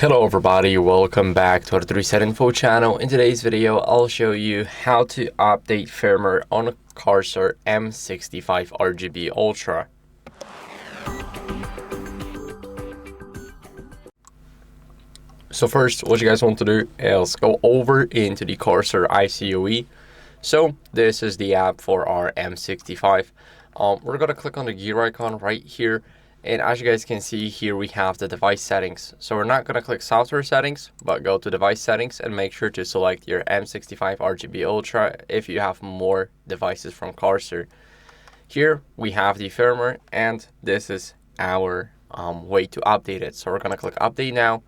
Hello everybody, welcome back to the HardReset.Info channel. In today's video, I'll show you how to update firmware on a Corsair M65 RGB Ultra. So first, what you guys want to do is go over into the Corsair iCUE. So this is the app for our M65. We're gonna click on the gear icon right here. And as you guys can see here, we have the device settings. So we're not going to click software settings, but go to device settings and make sure to select your M65 RGB Ultra if you have more devices from Corsair. Here we have the firmware, and this is our way to update it. So we're going to click update now.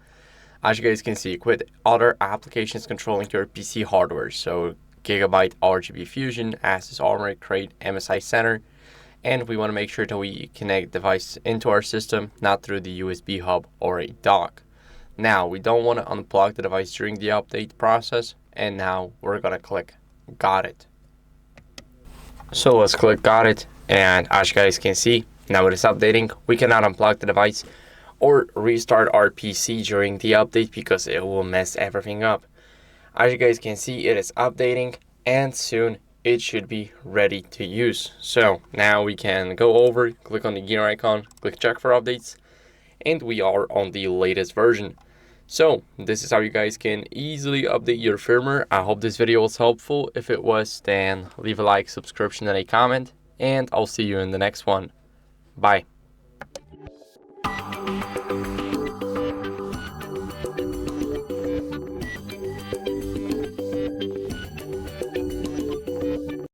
As you guys can see, quit other applications controlling your PC hardware. So Gigabyte RGB Fusion, Asus Armor Crate, MSI Center. And we want to make sure that we connect device into our system, not through the USB hub or a dock. Now, we don't want to unplug the device during the update process. And now we're going to click Got It. So let's click Got It. And as you guys can see, now it is updating. We cannot unplug the device or restart our PC during the update because it will mess everything up. As you guys can see, it is updating, and soon it should be ready to use. So now we can go over, click on the gear icon, click check for updates, and we are on the latest version. So this is how you guys can easily update your firmware. I hope this video was helpful. If it was, then leave a like, subscription, and a comment, and I'll see you in the next one. Bye.